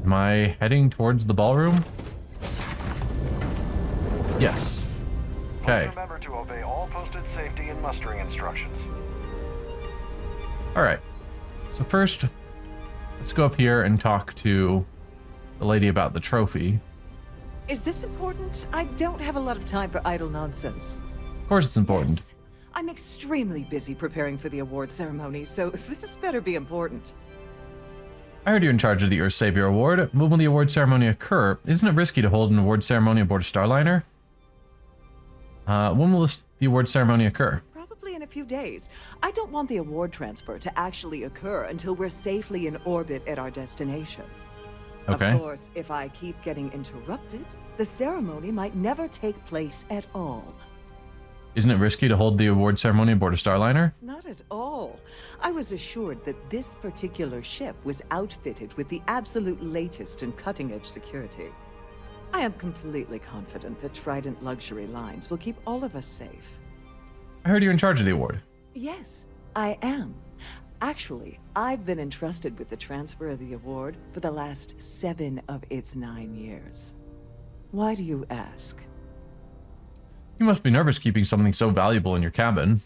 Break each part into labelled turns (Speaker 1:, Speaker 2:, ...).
Speaker 1: Am I heading towards the ballroom? Yes. Okay.
Speaker 2: Please remember to obey all posted safety and mustering instructions.
Speaker 1: Alright. So first, let's go up here and talk to the lady about the trophy.
Speaker 3: Is this important? I don't have a lot of time for idle nonsense.
Speaker 1: Of course it's important.
Speaker 3: Yes. I'm extremely busy preparing for the award ceremony, so this better be important.
Speaker 1: I heard you're in charge of the Earth Savior Award. When will the award ceremony occur? Isn't it risky to hold an award ceremony aboard a Starliner? When will the award ceremony occur?
Speaker 3: Probably in a few days. I don't want the award transfer to actually occur until we're safely in orbit at our destination.
Speaker 1: Okay.
Speaker 3: Of course, if I keep getting interrupted, the ceremony might never take place at all.
Speaker 1: Isn't it risky to hold the award ceremony aboard a Starliner?
Speaker 3: Not at all. I was assured that this particular ship was outfitted with the absolute latest in cutting-edge security. I am completely confident that Trident Luxury Lines will keep all of us safe.
Speaker 1: I heard you're in charge of the award.
Speaker 3: Yes, I am. Actually, I've been entrusted with the transfer of the award for the last 7 of its 9 years. Why do you ask?
Speaker 1: You must be nervous keeping something so valuable in your cabin.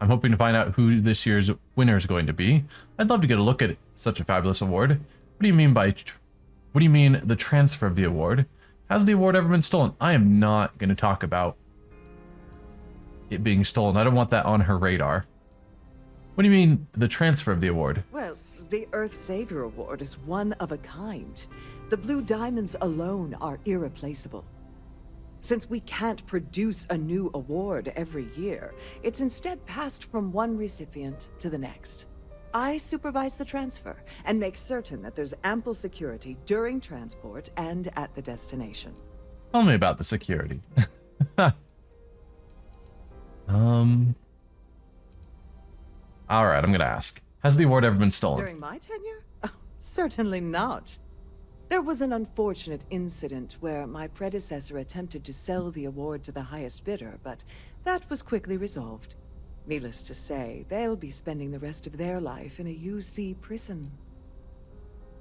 Speaker 1: I'm hoping to find out who this year's winner is going to be. I'd love to get a look at such a fabulous award. What do you mean the transfer of the award? Has the award ever been stolen? I am not going to talk about it being stolen. I don't want that on her radar. What do you mean, the transfer of the award?
Speaker 3: Well, the Earth Savior Award is one of a kind. The blue diamonds alone are irreplaceable. Since we can't produce a new award every year, it's instead passed from one recipient to the next. I supervise the transfer and make certain that there's ample security during transport and at the destination.
Speaker 1: Tell me about the security. Alright, I'm gonna ask. Has the award ever been stolen?
Speaker 3: During my tenure? Oh, certainly not. There was an unfortunate incident where my predecessor attempted to sell the award to the highest bidder, but that was quickly resolved. Needless to say, they'll be spending the rest of their life in a UC prison.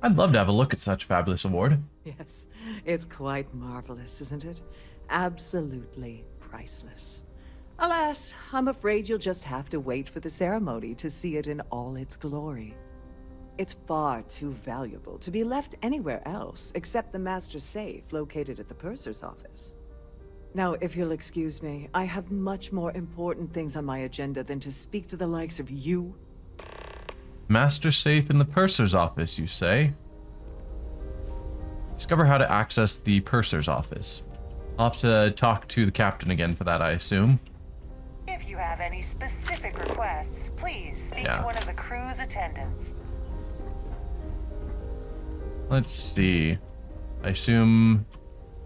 Speaker 1: I'd love to have a look at such a fabulous award.
Speaker 3: Yes, it's quite marvelous, isn't it? Absolutely priceless. Alas, I'm afraid you'll just have to wait for the ceremony to see it in all its glory. It's far too valuable to be left anywhere else except the master safe located at the purser's office. Now, if you'll excuse me, I have much more important things on my agenda than to speak to the likes of you.
Speaker 1: Master safe in the purser's office, you say? Discover how to access the purser's office. I'll have to talk to the captain again for that, I assume.
Speaker 4: If you have any specific requests, please speak to one of the crew's attendants.
Speaker 1: Let's see. I assume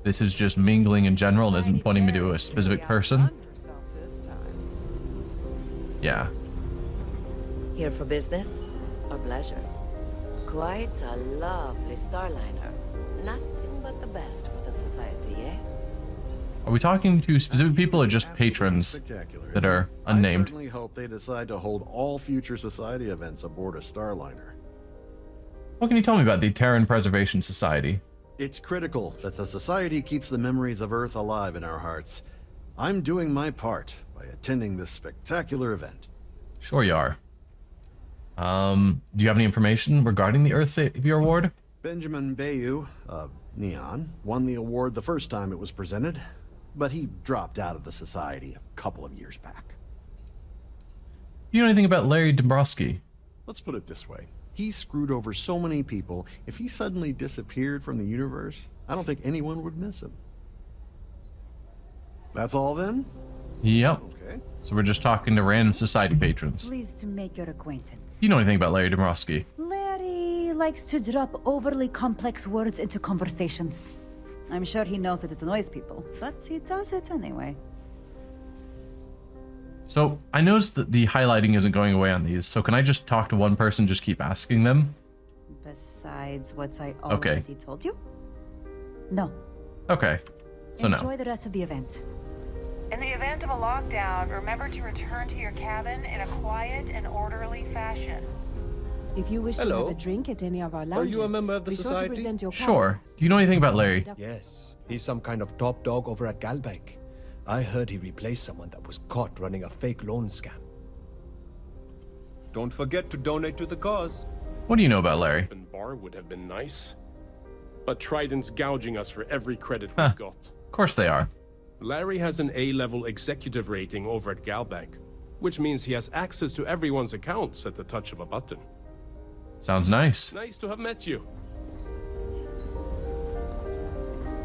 Speaker 1: this is just mingling in general and isn't pointing me to a specific person. Yeah.
Speaker 5: Here for business or pleasure? Quite a lovely Starliner. Nothing but the best for the society, eh?
Speaker 1: Are we talking to specific people or just patrons that are unnamed?
Speaker 6: I certainly hope they decide to hold all future society events aboard a Starliner.
Speaker 1: What can you tell me about the Terran Preservation Society?
Speaker 6: It's critical that the Society keeps the memories of Earth alive in our hearts. I'm doing my part by attending this spectacular event.
Speaker 1: Sure you are. Do you have any information regarding the Earth Savior Award?
Speaker 6: Benjamin Bayou, Neon, won the award the first time it was presented, but he dropped out of the Society a couple of years back.
Speaker 1: Do you know anything about Larry Dombrowski?
Speaker 6: Let's put it this way. He screwed over so many people, if he suddenly disappeared from the universe, I don't think anyone would miss him. That's all then?
Speaker 1: Yep.
Speaker 6: Okay.
Speaker 1: So we're just talking to random society patrons.
Speaker 7: Pleased to make your acquaintance.
Speaker 1: Do you know anything about Larry Dombrowski?
Speaker 7: Larry likes to drop overly complex words into conversations. I'm sure he knows that it annoys people, but he does it anyway.
Speaker 1: So I noticed that the highlighting isn't going away on these, so can I just talk to one person, just keep asking them?
Speaker 7: Besides what I already told you? No.
Speaker 1: Okay. So
Speaker 7: Enjoy the rest of the event.
Speaker 4: In the event of a lockdown, remember to return to your cabin in a quiet and orderly fashion.
Speaker 8: If you wish to have a drink at any of our lounges,
Speaker 9: Are you a member of the
Speaker 8: be sure to
Speaker 9: society?
Speaker 8: present your
Speaker 1: Sure.
Speaker 8: cards.
Speaker 1: Do you know anything about Larry?
Speaker 9: Yes, he's some kind of top dog over at Galbank. I heard he replaced someone that was caught running a fake loan scam. Don't forget to donate to the cause.
Speaker 1: What do you know about Larry?
Speaker 10: Open bar would have been nice. But Trident's gouging us for every credit
Speaker 1: Huh.
Speaker 10: we've got.
Speaker 1: Of course they are.
Speaker 10: Larry has an A-level executive rating over at Galbank, which means he has access to everyone's accounts at the touch of a button.
Speaker 1: Sounds nice.
Speaker 10: Nice to have met you.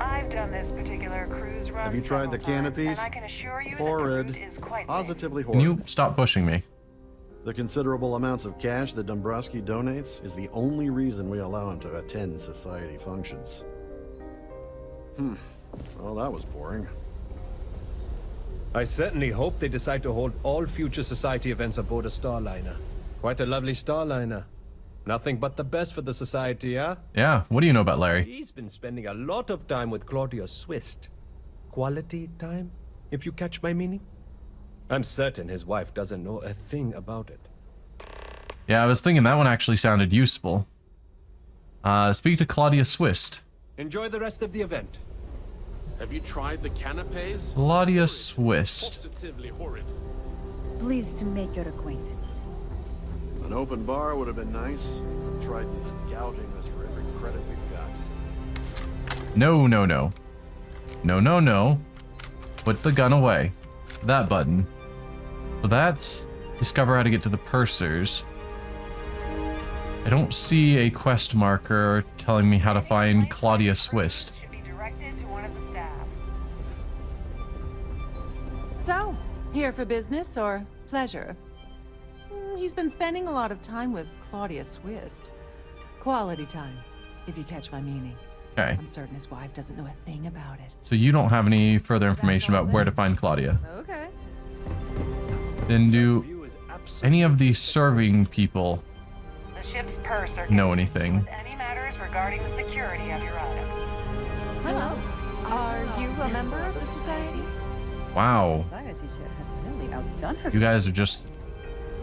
Speaker 4: I've done this particular cruise run.
Speaker 6: Have you tried the
Speaker 4: several times,
Speaker 6: canopies?
Speaker 4: And I can assure you that the
Speaker 6: Horrid.
Speaker 4: route is quite
Speaker 6: Positively
Speaker 1: Can
Speaker 6: horrid.
Speaker 1: you stop pushing me?
Speaker 6: The considerable amounts of cash that Dombrowski donates is the only reason we allow him to attend society functions. Well, that was boring.
Speaker 9: I certainly hope they decide to hold all future society events aboard a Starliner. Quite a lovely Starliner. Nothing but the best for the society, huh?
Speaker 1: Yeah, what do you know about Larry?
Speaker 9: He's been spending a lot of time with Claudia Swist. Quality time, if you catch my meaning? I'm certain his wife doesn't know a thing about it.
Speaker 1: Yeah, I was thinking that one actually sounded useful. Speak to Claudia Swist.
Speaker 9: Enjoy the rest of the event.
Speaker 10: Have you tried the canapes?
Speaker 1: Claudia Swist.
Speaker 10: Positively horrid.
Speaker 7: Pleased to make your acquaintance.
Speaker 6: An open bar would have been nice. Trident's gouging us for every credit we've got.
Speaker 1: No, no, no. No, no, no. Put the gun away. That button. So that's discover how to get to the pursers. I don't see a quest marker telling me how to find Claudia Swist.
Speaker 4: Should be directed to one of the staff.
Speaker 8: So, here for business or pleasure? He's been spending a lot of time with Claudia Swist. Quality time, if you catch my meaning.
Speaker 1: Okay.
Speaker 8: I'm certain his wife doesn't know a thing about it.
Speaker 1: So you don't have any further information about where to find Claudia.
Speaker 8: Okay.
Speaker 1: Then do
Speaker 9: View is absolutely
Speaker 1: any of these serving people
Speaker 4: The ship's purser
Speaker 1: know
Speaker 4: can
Speaker 1: anything?
Speaker 4: assist with any matters regarding the security of your items.
Speaker 8: Hello. Are you a member of the society?
Speaker 1: Wow.
Speaker 7: Society chair has really outdone herself.
Speaker 1: You guys are just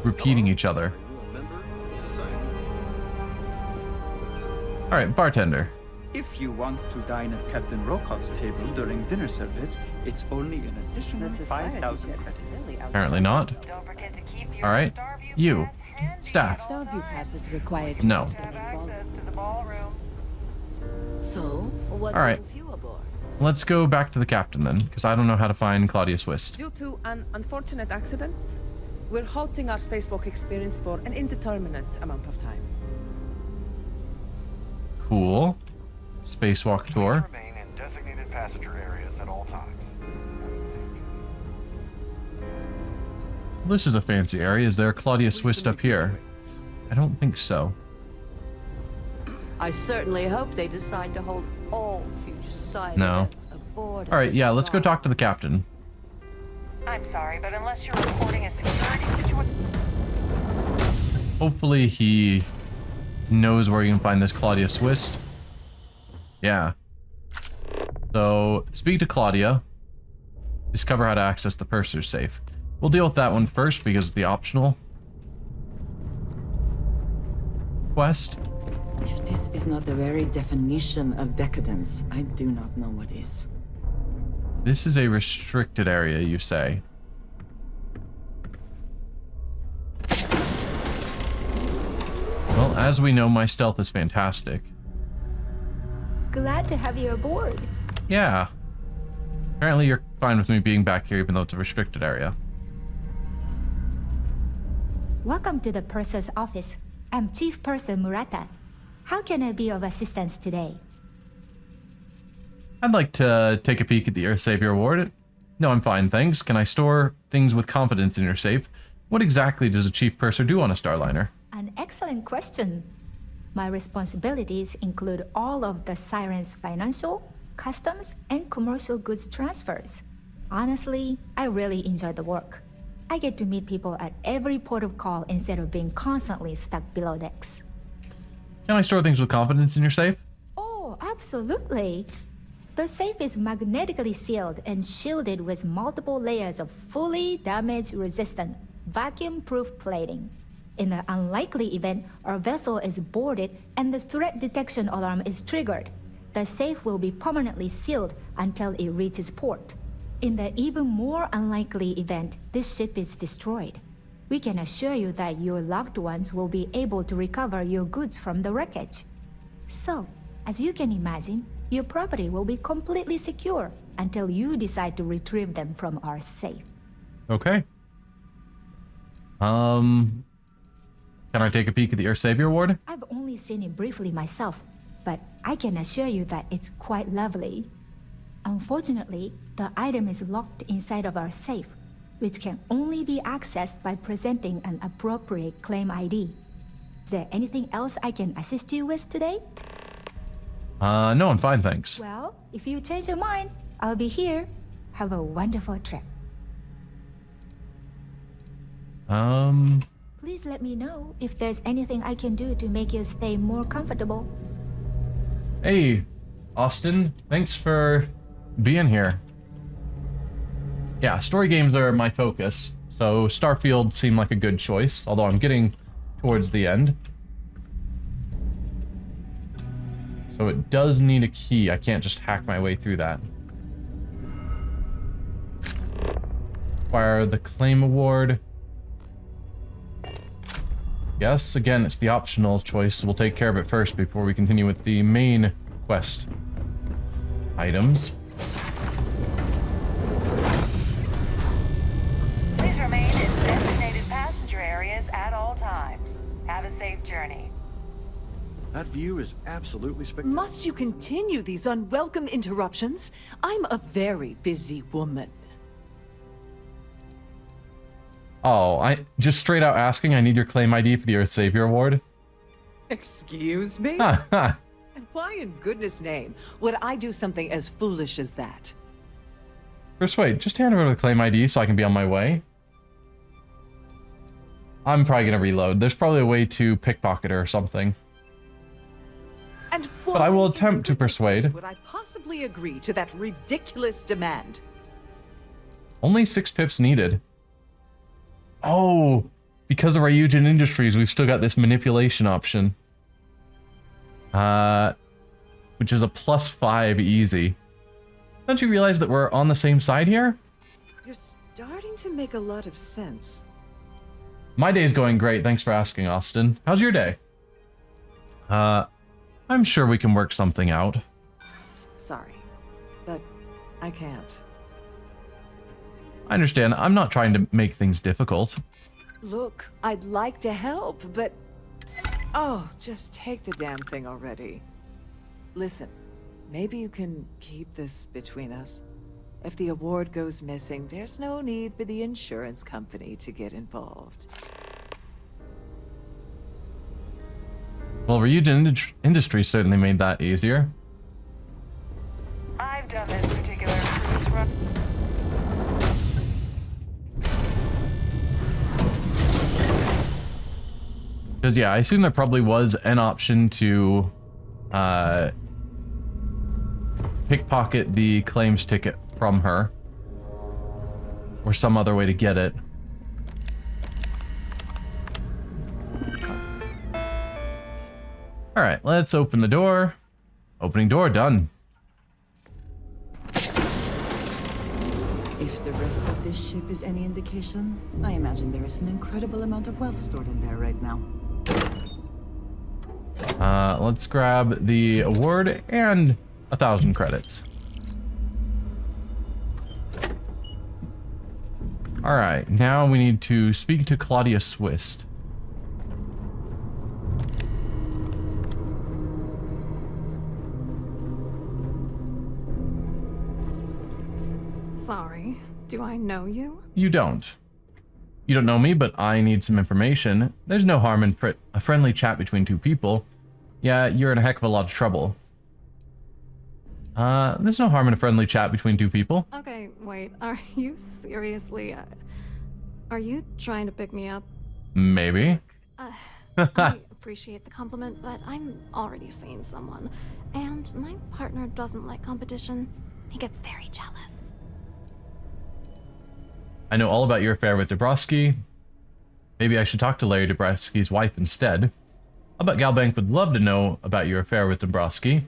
Speaker 1: repeating each other.
Speaker 6: Are you a member of the society?
Speaker 1: Alright, bartender.
Speaker 11: If you want to dine at Captain Rokov's table during dinner service, it's only an additional
Speaker 7: The society
Speaker 11: 5,000
Speaker 7: chair has
Speaker 11: credits.
Speaker 7: really outdone
Speaker 1: Apparently not.
Speaker 7: herself.
Speaker 4: Don't forget to keep your
Speaker 1: Alright,
Speaker 4: Starview
Speaker 1: you.
Speaker 4: pass handy
Speaker 1: Staff.
Speaker 4: at all
Speaker 8: Starview
Speaker 4: times.
Speaker 8: pass is required to
Speaker 1: No.
Speaker 8: enter the
Speaker 4: Have
Speaker 8: main ballroom.
Speaker 4: access to the ballroom.
Speaker 5: So, what
Speaker 1: All right.
Speaker 5: brings you aboard?
Speaker 1: Let's go back to the captain then, because I don't know how to find Claudia Swist.
Speaker 12: Due to an unfortunate accident, we're halting our spacewalk experience for an indeterminate amount of time.
Speaker 1: Cool. Spacewalk
Speaker 2: Please
Speaker 1: tour.
Speaker 2: remain in designated passenger areas at all times.
Speaker 1: This is a fancy area. Is there Claudia Swist up here? I don't think so.
Speaker 5: I certainly hope they decide to hold all future society
Speaker 1: No.
Speaker 5: events aboard. a
Speaker 1: Alright, yeah, let's go
Speaker 5: Starliner.
Speaker 1: talk to the captain.
Speaker 4: I'm sorry, but unless you're reporting a security situation...
Speaker 1: Hopefully he knows where you can find this Claudia Swist. Yeah. So, speak to Claudia. Discover how to access the purser's safe. We'll deal with that one first because it's the optional quest.
Speaker 13: If this is not the very definition of decadence, I do not know what is.
Speaker 1: This is a restricted area, you say. Well, as we know, my stealth is fantastic.
Speaker 14: Glad to have you aboard.
Speaker 1: Yeah. Apparently you're fine with me being back here even though it's a restricted area.
Speaker 14: Welcome to the purser's office. I'm Chief Purser Murata. How can I be of assistance today?
Speaker 1: I'd like to take a peek at the Earth Savior Award. No, I'm fine, thanks. Can I store things with confidence in your safe? What exactly does a Chief Purser do on a Starliner?
Speaker 14: An excellent question. My responsibilities include all of the Siren's financial, customs, and commercial goods transfers. Honestly, I really enjoy the work. I get to meet people at every port of call instead of being constantly stuck below decks.
Speaker 1: Can I store things with confidence in your safe?
Speaker 14: Oh, absolutely. The safe is magnetically sealed and shielded with multiple layers of fully damage-resistant, vacuum-proof plating. In the unlikely event our vessel is boarded and the threat detection alarm is triggered, the safe will be permanently sealed until it reaches port. In the even more unlikely event this ship is destroyed, we can assure you that your loved ones will be able to recover your goods from the wreckage. So, as you can imagine, your property will be completely secure until you decide to retrieve them from our safe.
Speaker 1: Okay. Can I take a peek at the Earth Savior Ward?
Speaker 14: I've only seen it briefly myself, but I can assure you that it's quite lovely. Unfortunately, the item is locked inside of our safe, which can only be accessed by presenting an appropriate claim ID. Is there anything else I can assist you with today?
Speaker 1: No, I'm fine, thanks.
Speaker 14: Well, if you change your mind, I'll be here. Have a wonderful trip. Please let me know if there's anything I can do to make your stay more comfortable.
Speaker 1: Hey, Austin, thanks for being here. Yeah, story games are my focus, so Starfield seemed like a good choice, although I'm getting towards the end. So it does need a key. I can't just hack my way through that. Acquire the claim award. Yes, again, it's the optional choice, so we'll take care of it first before we continue with the main quest items.
Speaker 4: Please remain in designated passenger areas at all times. Have a safe journey.
Speaker 6: That view is absolutely spectacular.
Speaker 3: Must you continue these unwelcome interruptions? I'm a very busy woman.
Speaker 1: Oh, I just straight out asking, I need your claim ID for the Earth Savior Award.
Speaker 3: Excuse me? And why in goodness name would I do something as foolish as that?
Speaker 1: Persuade, just hand over the claim ID so I can be on my way. I'm probably gonna reload. There's probably a way to pickpocket her or something.
Speaker 3: And
Speaker 1: but I will attempt to persuade.
Speaker 3: Would I possibly agree to that ridiculous demand?
Speaker 1: Only 6 pips needed. Oh, because of our Eugen Industries, we've still got this manipulation option. Which is a +5 easy. Don't you realize that we're on the same side here?
Speaker 3: You're starting to make a lot of sense.
Speaker 1: My day's going great, thanks for asking, Austin. How's your day? I'm sure we can work something out.
Speaker 3: Sorry, but I can't.
Speaker 1: I understand, I'm not trying to make things difficult.
Speaker 3: Look, I'd like to help, but... Oh, just take the damn thing already. Listen, maybe you can keep this between us. If the award goes missing, there's no need for the insurance company to get involved.
Speaker 1: Well, Eugen Industries certainly made that easier.
Speaker 4: I've done this particular cruise run.
Speaker 1: Because, yeah, I assume there probably was an option to pickpocket the claims ticket from her. Or some other way to get it. Alright, let's open the door. Opening door, done.
Speaker 13: If the rest of this ship is any indication, I imagine there is an incredible amount of wealth stored in there right now.
Speaker 1: Let's grab the award and 1,000 credits. Alright, now we need to speak to Claudia Swist.
Speaker 15: Sorry, do I know you?
Speaker 1: You don't. You don't know me, but I need some information. There's no harm in a friendly chat between two people. Yeah, you're in a heck of a lot of trouble. There's no harm in a friendly chat between two people.
Speaker 15: Okay, wait, are you seriously... are you trying to pick me up?
Speaker 1: Maybe.
Speaker 15: I appreciate the compliment, but I'm already seeing someone. And my partner doesn't like competition. He gets very jealous.
Speaker 1: I know all about your affair with Dabrowski. Maybe I should talk to Larry Dabrowski's wife instead. I bet Galbank would love to know about your affair with Dabrowski.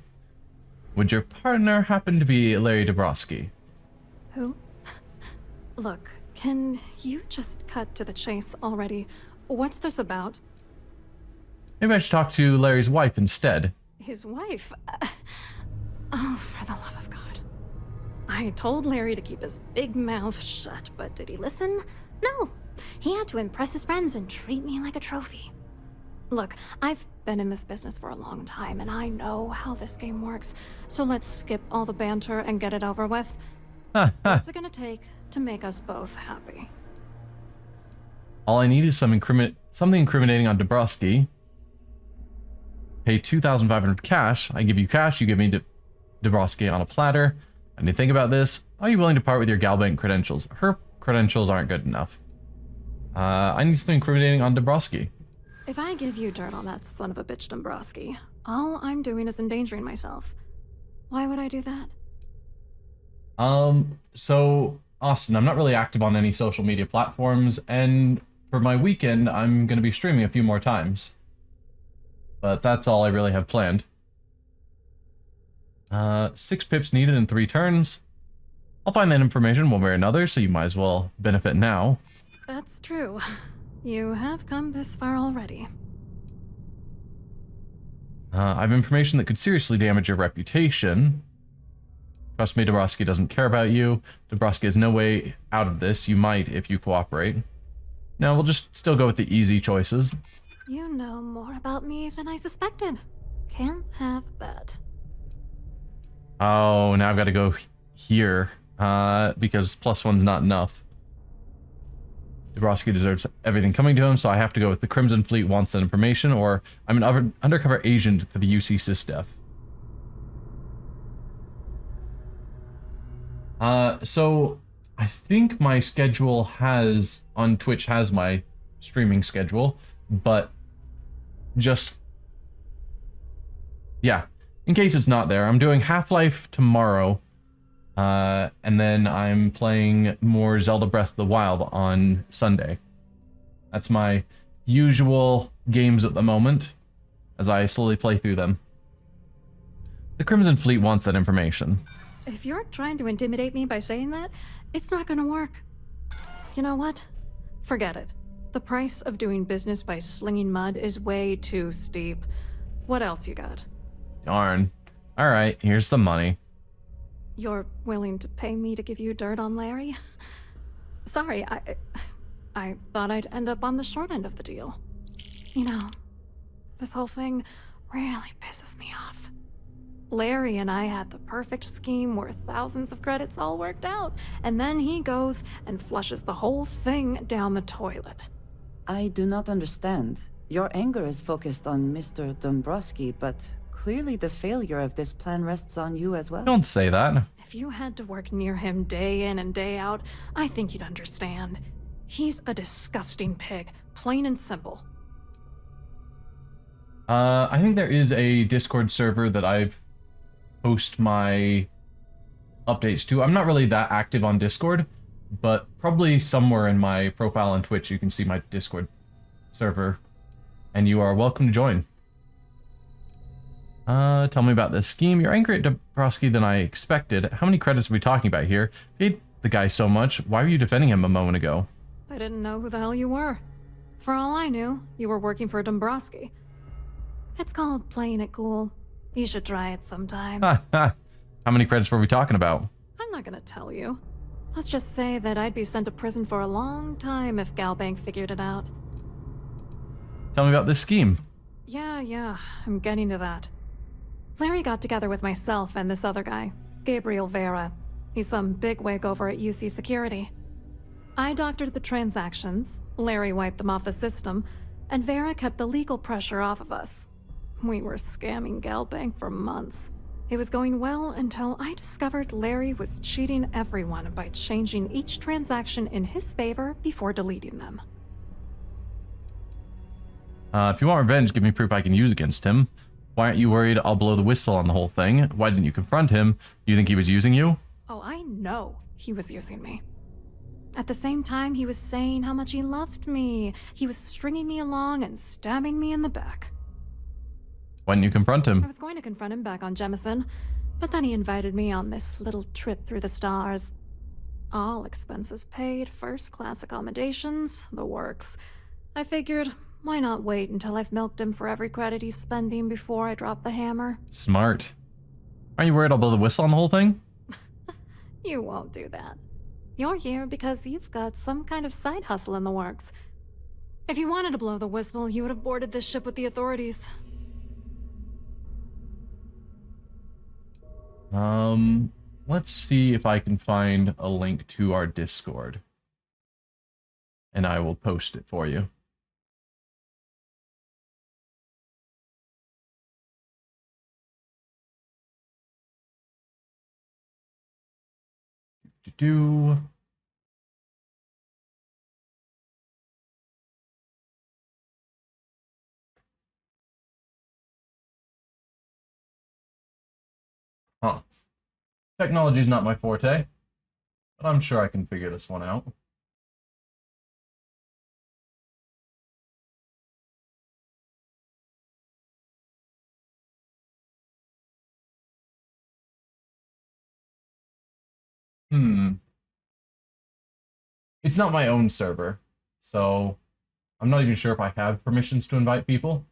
Speaker 1: Would your partner happen to be Larry Dabrowski?
Speaker 15: Who? Look, can you just cut to the chase already? What's this about?
Speaker 1: Maybe I should talk to Larry's wife instead.
Speaker 15: His wife? Oh, for the love of God. I told Larry to keep his big mouth shut, but did he listen? No. He had to impress his friends and treat me like a trophy. Look, I've been in this business for a long time, and I know how this game works, so let's skip all the banter and get it over with. What's it gonna take to make us both happy?
Speaker 1: All I need is something incriminating on Dabrowski. Pay 2,500 cash. I give you cash, you give me Dabrowski on a platter. And you think about this, are you willing to part with your Galbank credentials? Her credentials aren't good enough. I need something incriminating on Dabrowski.
Speaker 15: If I give you dirt on that son of a bitch Dombrowski, all I'm doing is endangering myself. Why would I do that?
Speaker 1: So, Austin, I'm not really active on any social media platforms, and for my weekend, I'm going to be streaming a few more times. But that's all I really have planned. 6 pips needed in 3 turns. I'll find that information one way or another, so you might as well benefit now.
Speaker 15: That's true. You have come this far already.
Speaker 1: I have information that could seriously damage your reputation. Trust me, Dabrowski doesn't care about you. Dabrowski has no way out of this. You might if you cooperate. Now, we'll just still go with the easy choices.
Speaker 15: You know more about me than I suspected. Can't have that.
Speaker 1: Oh, now I've got to go here, because +1's not enough. Dabrowski deserves everything coming to him, so I have to go with the Crimson Fleet wants that information, or I'm an undercover agent for the UC SysDef. So I think my schedule on Twitch has my streaming schedule, but just, yeah, in case it's not there, I'm doing Half-Life tomorrow, and then I'm playing more Zelda Breath of the Wild on Sunday. That's my usual games at the moment, as I slowly play through them. The Crimson Fleet wants that information.
Speaker 15: If you're trying to intimidate me by saying that, it's not gonna work. You know what? Forget it. The price of doing business by slinging mud is way too steep. What else you got?
Speaker 1: Darn. Alright, here's some money.
Speaker 15: You're willing to pay me to give you dirt on Larry? Sorry, I thought I'd end up on the short end of the deal. You know, this whole thing really pisses me off. Larry and I had the perfect scheme where thousands of credits all worked out, and then he goes and flushes the whole thing down the toilet.
Speaker 13: I do not understand. Your anger is focused on Mr. Dombrowski, but clearly the failure of this plan rests on you as well.
Speaker 1: Don't say that.
Speaker 15: If you had to work near him day in and day out, I think you'd understand. He's a disgusting pig, plain and simple.
Speaker 1: I think there is a Discord server that I've post my updates to. I'm not really that active on Discord, but probably somewhere in my profile on Twitch you can see my Discord server, and you are welcome to join. Tell me about this scheme. You're angry at Dabrowski than I expected. How many credits are we talking about here? If you hate the guy so much, why were you defending him a moment ago?
Speaker 15: I didn't know who the hell you were. For all I knew, you were working for Dombrowski. It's called playing it cool. You should try it sometime.
Speaker 1: How many credits were we talking about?
Speaker 15: I'm not gonna tell you. Let's just say that I'd be sent to prison for a long time if Galbank figured it out.
Speaker 1: Tell me about this scheme.
Speaker 15: Yeah, I'm getting to that. Larry got together with myself and this other guy, Gabriel Vera. He's some bigwig over at UC Security. I doctored the transactions, Larry wiped them off the system, and Vera kept the legal pressure off of us. We were scamming Galbank for months. It was going well until I discovered Larry was cheating everyone by changing each transaction in his favor before deleting them.
Speaker 1: If you want revenge, give me proof I can use against him. Why aren't you worried I'll blow the whistle on the whole thing? Why didn't you confront him? You think he was using you?
Speaker 15: Oh, I know he was using me. At the same time, he was saying how much he loved me. He was stringing me along and stabbing me in the back.
Speaker 1: Why didn't you confront him?
Speaker 15: I was going to confront him back on Jemison, but then he invited me on this little trip through the stars. All expenses paid, first-class accommodations, the works. I figured, why not wait until I've milked him for every credit he's spending before I drop the hammer?
Speaker 1: Smart. Aren't you worried I'll blow the whistle on the whole thing?
Speaker 15: You won't do that. You're here because you've got some kind of side hustle in the works. If you wanted to blow the whistle, you would have boarded this ship with the authorities.
Speaker 1: Let's see if I can find a link to our Discord. And I will post it for you. Do. Huh. Technology's not my forte, but I'm sure I can figure this one out. It's not my own server, so I'm not even sure if I have permissions to invite people.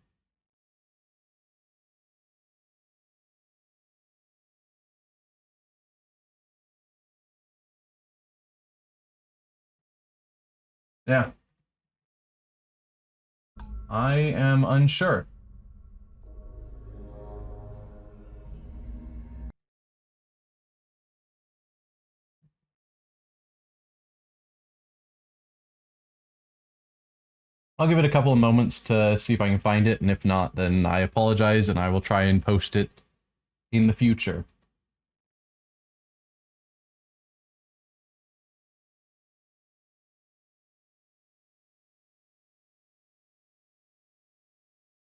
Speaker 1: Yeah. I am unsure. I'll give it a couple of moments to see if I can find it, and if not, then I apologize, and I will try and post it in the future.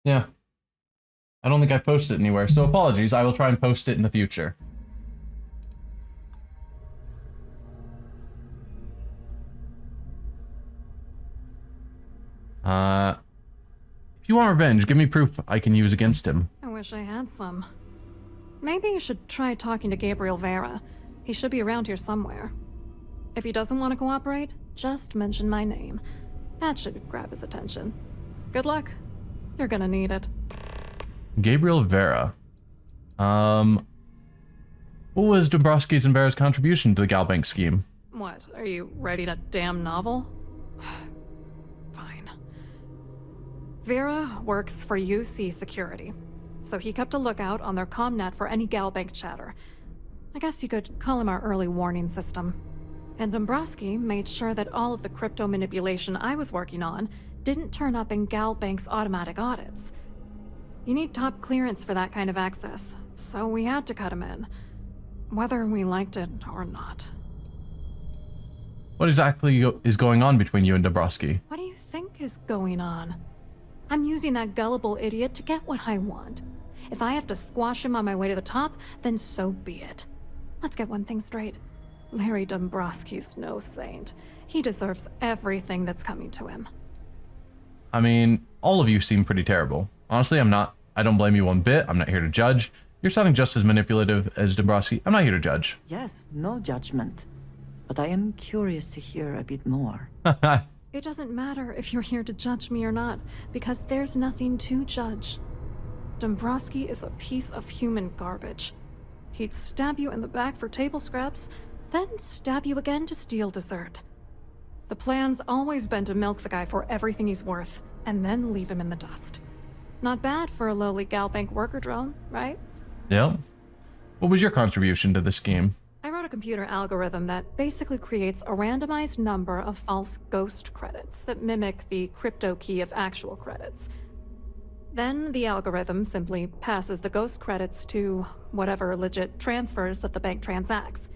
Speaker 1: Yeah. I don't think I posted it anywhere, so apologies. I will try and post it in the future. If you want revenge, give me proof I can use against him.
Speaker 15: I wish I had some. Maybe you should try talking to Gabriel Vera. He should be around here somewhere. If he doesn't want to cooperate, just mention my name. That should grab his attention. Good luck. You're gonna need it.
Speaker 1: Gabriel Vera. What was Dombrowski's and Vera's contribution to the Galbank scheme?
Speaker 15: What, are you writing a damn novel? Fine. Vera works for UC Security, so he kept a lookout on their comnet for any Galbank chatter. I guess you could call him our early warning system. And Dombrowski made sure that all of the crypto manipulation I was working on didn't turn up in Galbank's automatic audits. You need top clearance for that kind of access, so we had to cut him in, whether we liked it or not.
Speaker 1: What exactly is going on between you and Dombrowski?
Speaker 15: What do you think is going on? I'm using that gullible idiot to get what I want. If I have to squash him on my way to the top, then so be it. Let's get one thing straight. Larry Dombrowski's no saint. He deserves everything that's coming to him.
Speaker 1: I mean, all of you seem pretty terrible. Honestly, I don't blame you one bit. I'm not here to judge. You're sounding just as manipulative as Dombrowski. I'm not here to judge.
Speaker 13: Yes, no judgment. But I am curious to hear a bit more.
Speaker 15: It doesn't matter if you're here to judge me or not, because there's nothing to judge. Dombrowski is a piece of human garbage. He'd stab you in the back for table scraps, then stab you again to steal dessert. The plan's always been to milk the guy for everything he's worth, and then leave him in the dust. Not bad for a lowly Galbank worker drone, right?
Speaker 1: Yeah. What was your contribution to this scheme?
Speaker 15: I wrote a computer algorithm that basically creates a randomized number of false ghost credits that mimic the crypto key of actual credits. Then the algorithm simply passes the ghost credits to whatever legit transfers that the bank transacts.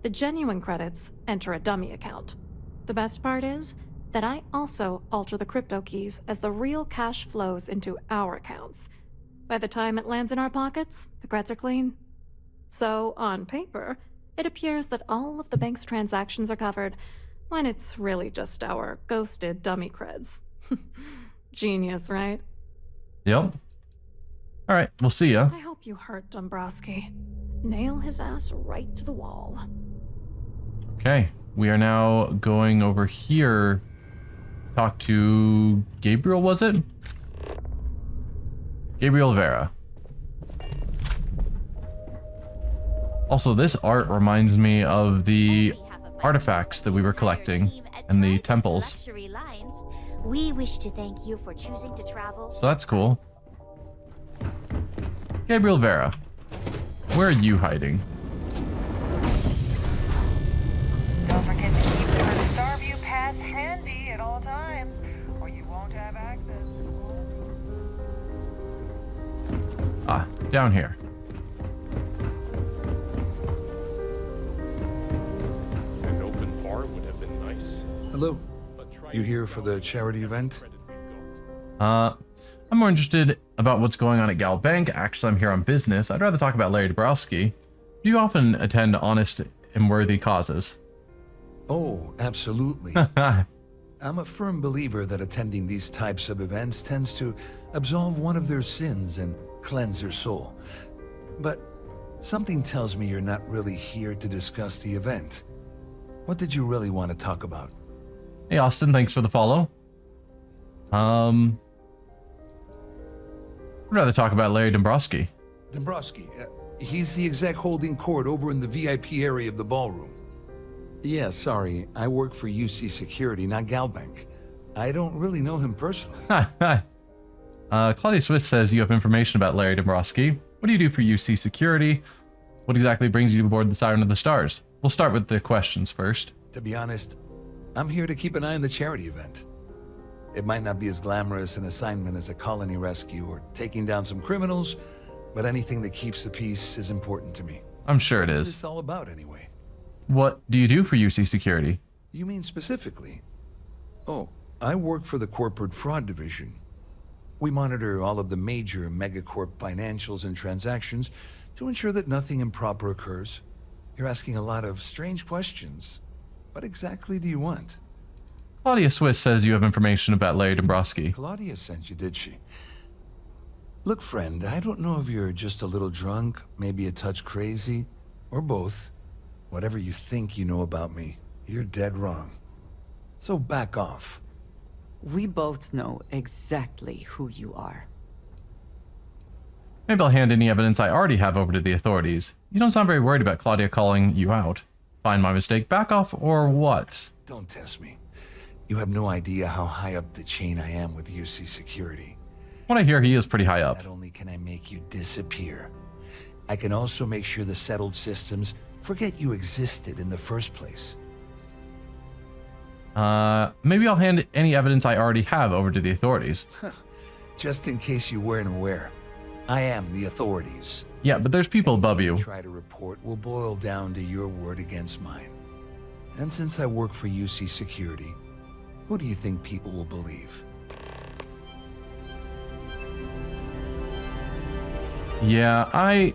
Speaker 15: The genuine credits enter a dummy account. The best part is that I also alter the crypto keys as the real cash flows into our accounts. By the time it lands in our pockets, the creds are clean. So, on paper, it appears that all of the bank's transactions are covered, when it's really just our ghosted dummy creds. Genius, right?
Speaker 1: Yep. All right, we'll see ya.
Speaker 15: I hope you hurt Dombrowski. Nail his ass right to the wall.
Speaker 1: Okay, we are now going over here. Talk to Gabriel, was it? Gabriel Vera. Also, this art reminds me of the artifacts that we were collecting and the temples.
Speaker 16: We wish to thank you for choosing to travel.
Speaker 1: So that's cool. Gabriel Vera, where are you hiding?
Speaker 4: Don't forget to keep your Starview pass handy at all times, or you won't have access to the vault.
Speaker 1: Ah, down here.
Speaker 10: An open bar would have been nice.
Speaker 17: Hello. You here for the charity event?
Speaker 1: I'm more interested about what's going on at Gal Bank. Actually, I'm here on business. I'd rather talk about Larry Dombrowski. Do you often attend honest and worthy causes?
Speaker 17: Oh, absolutely. I'm a firm believer that attending these types of events tends to absolve one of their sins and cleanse their soul. But something tells me you're not really here to discuss the event. What did you really want to talk about?
Speaker 1: Hey, Austin, thanks for the follow. I'd rather talk about Larry Dombrowski.
Speaker 17: Dombrowski, he's the exec holding court over in the VIP area of the ballroom. Yeah, sorry, I work for UC Security, not Galbank. I don't really know him personally.
Speaker 1: Hi. Claudia Swift says you have information about Larry Dombrowski. What do you do for UC Security? What exactly brings you aboard the Siren of the Stars? We'll start with the questions first.
Speaker 17: To be honest, I'm here to keep an eye on the charity event. It might not be as glamorous an assignment as a colony rescue or taking down some criminals, but anything that keeps the peace is important to me.
Speaker 1: I'm sure it
Speaker 17: What
Speaker 1: is.
Speaker 17: this all about anyway?
Speaker 1: What do you do for UC Security?
Speaker 17: You mean specifically? Oh, I work for the Corporate Fraud Division. We monitor all of the major megacorp financials and transactions to ensure that nothing improper occurs. You're asking a lot of strange questions. What exactly do you want?
Speaker 1: Claudia Swiss says you have information about Larry Dombrowski.
Speaker 17: Claudia sent you, did she? Look, friend, I don't know if you're just a little drunk, maybe a touch crazy, or both. Whatever you think you know about me, you're dead wrong. So back off.
Speaker 3: We both know exactly who you are.
Speaker 1: Maybe I'll hand any evidence I already have over to the authorities. You don't sound very worried about Claudia calling you out. Find my mistake, back off, or what?
Speaker 17: Don't test me. You have no idea how high up the chain I am with UC Security.
Speaker 1: What I hear, he is pretty high up.
Speaker 17: Not only can I make you disappear, I can also make sure the settled systems forget you existed in the first place.
Speaker 1: Maybe I'll hand any evidence I already have over to the authorities.
Speaker 17: Just in case you weren't aware, I am the authorities.
Speaker 1: Yeah, but there's people above you.
Speaker 17: Try to report will boil down to your word against mine. And since I work for UC Security, who do you think people will believe?
Speaker 1: Yeah,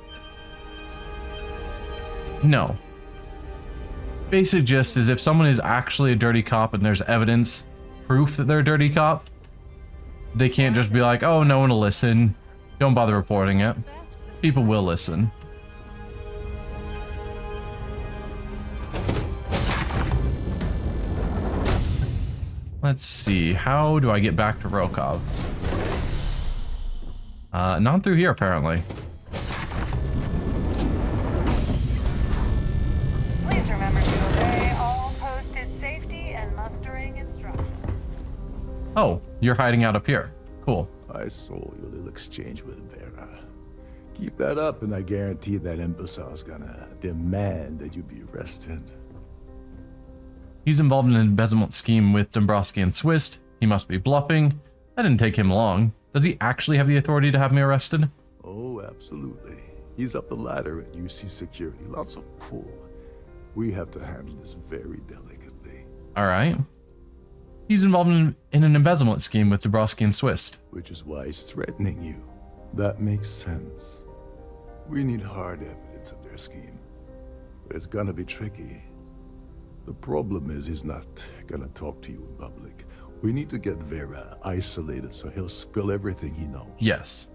Speaker 1: No. Basic gist is if someone is actually a dirty cop and there's evidence, proof that they're a dirty cop, they can't just be like, oh, no one will listen. Don't bother reporting it. People will listen. Let's see. How do I get back to Rokov? Not through here, apparently.
Speaker 4: Please remember to obey all posted safety and mustering instructions.
Speaker 1: Oh, you're hiding out up here. Cool.
Speaker 18: I saw your little exchange with Vera. Keep that up and I guarantee that imbecile's gonna demand that you be arrested.
Speaker 1: He's involved in an embezzlement scheme with Dombrowski and Swiss. He must be bluffing. That didn't take him long. Does he actually have the authority to have me arrested?
Speaker 18: Oh, absolutely. He's up the ladder at UC Security. Lots of pull. We have to handle this very delicately.
Speaker 1: All right. He's involved in an embezzlement scheme with Dombrowski and Swiss.
Speaker 18: Which is why he's threatening you. That makes sense. We need hard evidence of their scheme. But it's gonna be tricky. The problem is he's not gonna talk to you in public. We need to get Vera isolated so he'll spill everything he knows.
Speaker 1: Yes.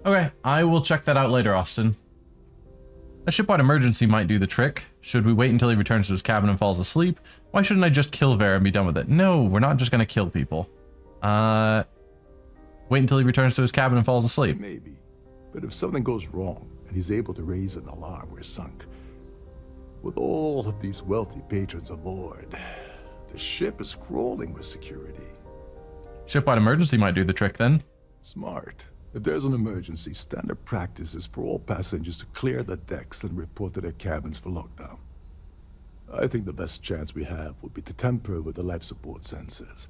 Speaker 1: Okay, I will check that out later, Austin. A shipwide emergency might do the trick. Should we wait until he returns to his cabin and falls asleep? Why shouldn't I just kill Vera and be done with it? No, we're not just gonna kill people. Wait until he returns to his cabin and falls asleep.
Speaker 18: Maybe. But if something goes wrong and he's able to raise an alarm, we're sunk. With all of these wealthy patrons aboard, the ship is crawling with security.
Speaker 1: Shipwide emergency might do the trick then.
Speaker 18: Smart. If there's an emergency, standard practice is for all passengers to clear the decks and report to their cabins for lockdown. I think the best chance we have would be to tamper with the life support sensors.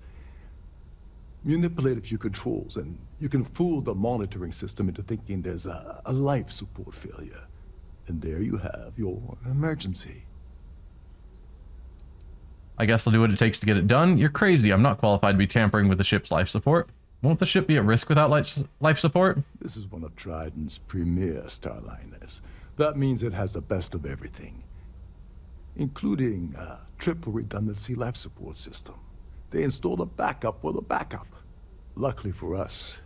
Speaker 18: Manipulate a few controls, and you can fool the monitoring system into thinking there's a life support failure. And there you have your emergency.
Speaker 1: I guess I'll do what it takes to get it done. You're crazy. I'm not qualified to be tampering with the ship's life support. Won't the ship be at risk without life support?
Speaker 18: This is one of Trident's premier starliners. That means it has the best of everything, including a triple redundancy life support system. They installed a backup for the backup. Luckily for us,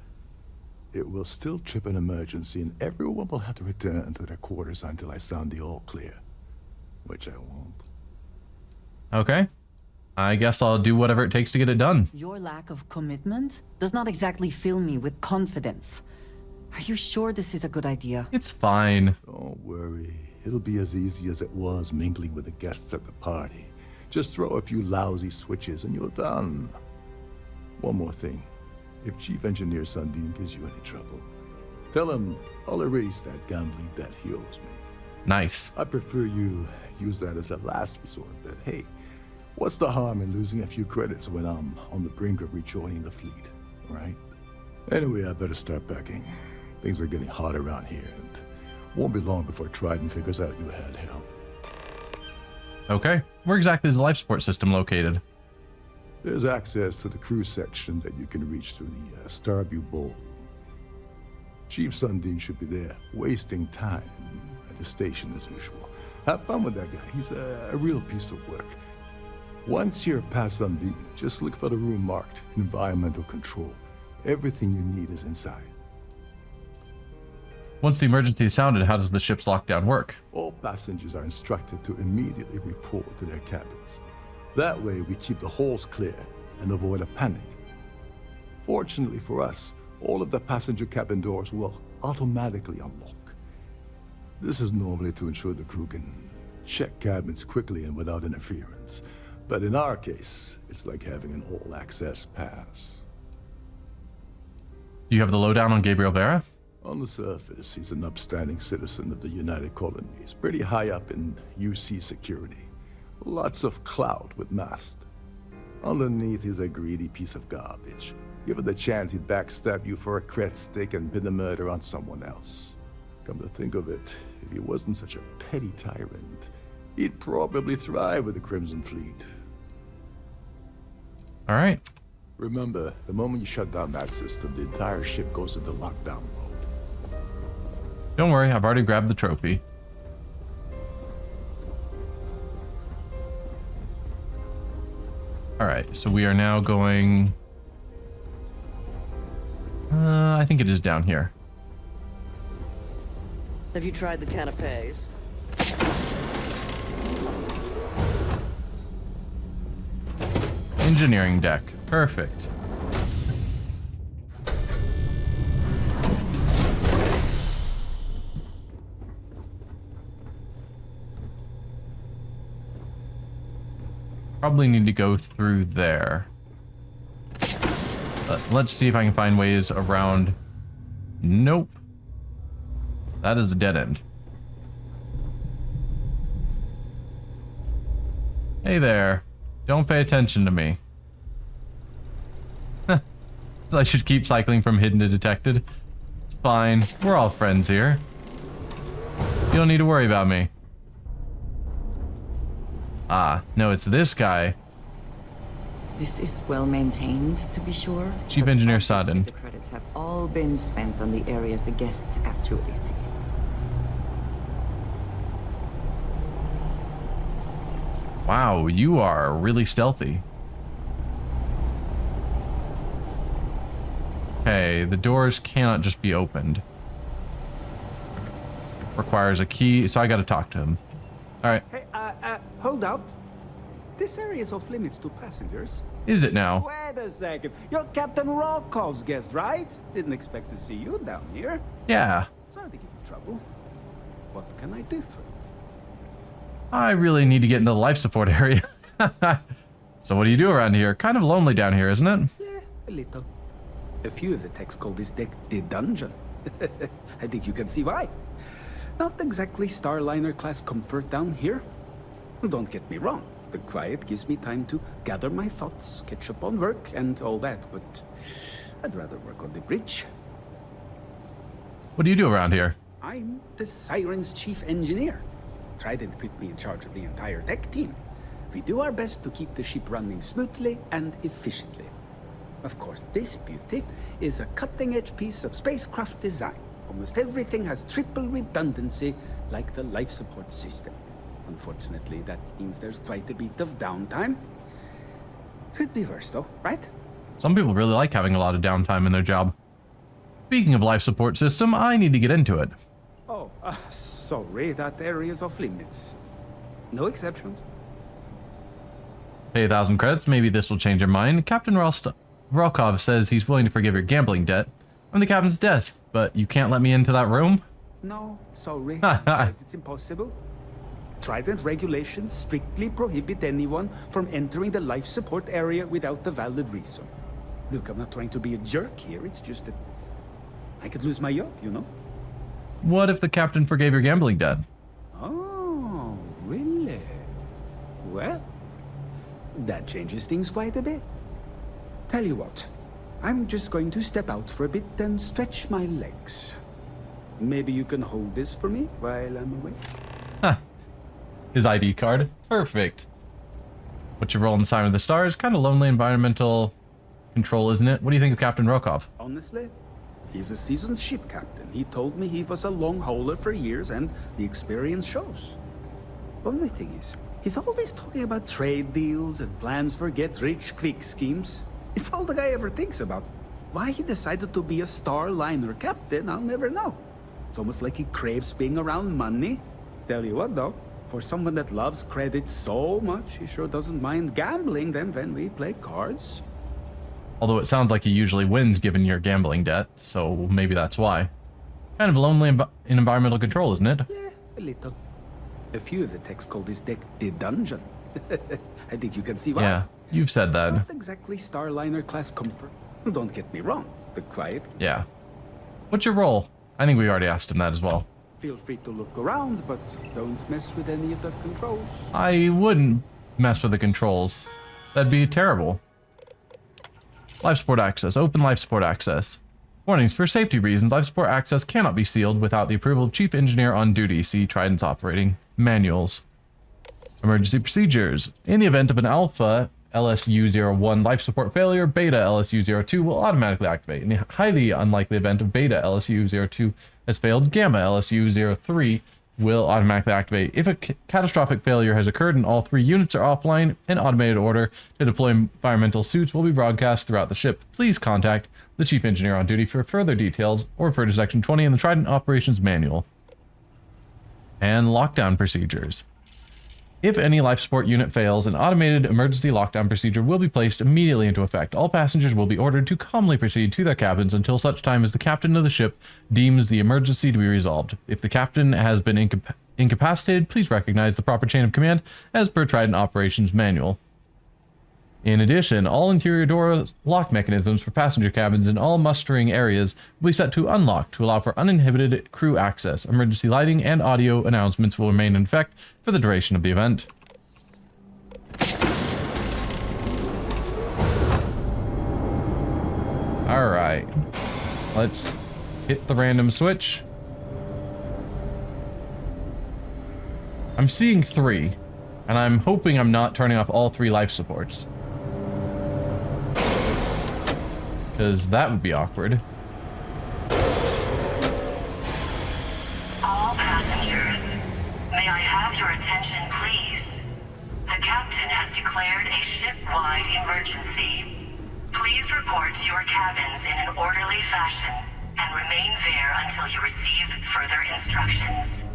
Speaker 18: it will still trip an emergency and everyone will have to return to their quarters until I sound the all clear, which I won't.
Speaker 1: Okay. I guess I'll do whatever it takes to get it done.
Speaker 13: Your lack of commitment does not exactly fill me with confidence. Are you sure this is a good idea?
Speaker 1: It's fine.
Speaker 18: Don't worry. It'll be as easy as it was mingling with the guests at the party. Just throw a few lousy switches and you're done. One more thing. If Chief Engineer Sundin gives you any trouble, tell him I'll erase that gambling debt he owes me.
Speaker 1: Nice.
Speaker 18: I prefer you use that as a last resort, but hey, what's the harm in losing a few credits when I'm on the brink of rejoining the fleet, right? Anyway, I better start packing. Things are getting hot around here, and won't be long before Trident figures out you had help.
Speaker 1: Okay. Where exactly is the life support system located?
Speaker 18: There's access to the crew section that you can reach through the Starview Ballroom. Chief Sundin should be there, wasting time at the station as usual. Have fun with that guy. He's a real piece of work. Once you're past Sundin, just look for the room marked Environmental Control. Everything you need is inside.
Speaker 1: Once the emergency is sounded, how does the ship's lockdown work?
Speaker 18: All passengers are instructed to immediately report to their cabins. That way we keep the halls clear and avoid a panic. Fortunately for us, all of the passenger cabin doors will automatically unlock. This is normally to ensure the crew can check cabins quickly and without interference. But in our case, it's like having an all-access pass.
Speaker 1: Do you have the lowdown on Gabriel Vera?
Speaker 18: On the surface, he's an upstanding citizen of the United Colonies, pretty high up in UC security. Lots of clout with Mast. Underneath, he's a greedy piece of garbage. Given the chance, he'd backstab you for a cret stick and pin the murder on someone else. Come to think of it, if he wasn't such a petty tyrant, he'd probably thrive with the Crimson Fleet.
Speaker 1: All right.
Speaker 18: Remember, the moment you shut down that system, the entire ship goes into lockdown mode.
Speaker 1: Don't worry, I've already grabbed the trophy. All right, so we are now going... I think it is down here.
Speaker 19: Have you tried the canapes?
Speaker 1: Engineering deck. Perfect. Probably need to go through there. But let's see if I can find ways around. Nope. That is a dead end. Hey there. Don't pay attention to me. I should keep cycling from hidden to detected. It's fine. We're all friends here. You don't need to worry about me. Ah, no, it's this guy.
Speaker 13: This is well maintained, to be sure.
Speaker 1: Chief Engineer Sodden.
Speaker 13: The credits have all been spent on the areas the guests actually see.
Speaker 1: Wow, you are really stealthy. Okay, the doors cannot just be opened. Requires a key, so I gotta talk to him. Alright.
Speaker 20: Hey, hold up. This area is off limits to passengers.
Speaker 1: Is it now?
Speaker 20: Wait a second. You're Captain Rokov's guest, right? Didn't expect to see you down here.
Speaker 1: Yeah.
Speaker 20: Sorry to give you trouble. What can I do for you?
Speaker 1: I really need to get into the life support area. So what do you do around here? Kind of lonely down here, isn't it?
Speaker 20: Yeah, a little. A few of the techs call this deck the dungeon. I think you can see why. Not exactly Starliner class comfort down here. Don't get me wrong. The quiet gives me time to gather my thoughts, catch up on work, and all that, but I'd rather work on the bridge.
Speaker 1: What do you do around here?
Speaker 20: I'm the Siren's chief engineer. Trident put me in charge of the entire tech team. We do our best to keep the ship running smoothly and efficiently. Of course, this beauty is a cutting-edge piece of spacecraft design. Almost everything has triple redundancy, like the life support system. Unfortunately, that means there's quite a bit of downtime. Could be worse though, right?
Speaker 1: Some people really like having a lot of downtime in their job. Speaking of life support system, I need to get into it.
Speaker 20: Oh, sorry, that area is off limits. No exceptions.
Speaker 1: Pay 1,000 credits, maybe this will change your mind. Captain Rokov says he's willing to forgive your gambling debt. I'm the captain's desk, but you can't let me into that room?
Speaker 20: No, sorry. I'm afraid it's impossible. Trident regulations strictly prohibit anyone from entering the life support area without a valid reason. Look, I'm not trying to be a jerk here, it's just that I could lose my job, you know?
Speaker 1: What if the captain forgave your gambling debt?
Speaker 20: Oh, really? Well, that changes things quite a bit. Tell you what, I'm just going to step out for a bit and stretch my legs. Maybe you can hold this for me while I'm away?
Speaker 1: Huh. His ID card. Perfect. What's your role in Skyrim of the Stars? Kind of lonely environmental control, isn't it? What do you think of Captain Rokov?
Speaker 20: Honestly, he's a seasoned ship captain. He told me he was a long hauler for years, and the experience shows. Only thing is, he's always talking about trade deals and plans for get-rich-quick schemes. It's all the guy ever thinks about. Why he decided to be a Starliner captain, I'll never know. It's almost like he craves being around money. Tell you what, though, for someone that loves credit so much, he sure doesn't mind gambling them when we play cards.
Speaker 1: Although it sounds like he usually wins given your gambling debt, so maybe that's why. Kind of lonely in environmental control, isn't it?
Speaker 20: Yeah, a little. A few of the techs call this deck the dungeon. I think you can see why.
Speaker 1: Yeah, you've said that.
Speaker 20: Not exactly Starliner class comfort. Don't get me wrong, the quiet.
Speaker 1: Yeah. What's your role? I think we already asked him that as well.
Speaker 20: Feel free to look around, but don't mess with any of the controls.
Speaker 1: I wouldn't mess with the controls. That'd be terrible. Life support access. Open life support access. Warnings. For safety reasons, life support access cannot be sealed without the approval of Chief Engineer on duty. See Trident's operating manuals. Emergency procedures. In the event of an Alpha LSU-01 life support failure, Beta LSU-02 will automatically activate. In the highly unlikely event of Beta LSU-02 has failed, Gamma LSU-03 will automatically activate. If a catastrophic failure has occurred and all 3 units are offline, an automated order to deploy environmental suits will be broadcast throughout the ship. Please contact the Chief Engineer on duty for further details or refer to Section 20 in the Trident Operations Manual. And lockdown procedures. If any life support unit fails, an automated emergency lockdown procedure will be placed immediately into effect. All passengers will be ordered to calmly proceed to their cabins until such time as the captain of the ship deems the emergency to be resolved. If the captain has been incapacitated, please recognize the proper chain of command as per Trident Operations Manual. In addition, all interior door lock mechanisms for passenger cabins in all mustering areas will be set to unlock to allow for uninhibited crew access. Emergency lighting and audio announcements will remain in effect for the duration of the event. Alright. Let's hit the random switch. I'm seeing 3, and I'm hoping I'm not turning off all 3 life supports. Because that would be awkward.
Speaker 21: All passengers, may I have your attention, please? The captain orderly fashion and remain there until you receive further instructions.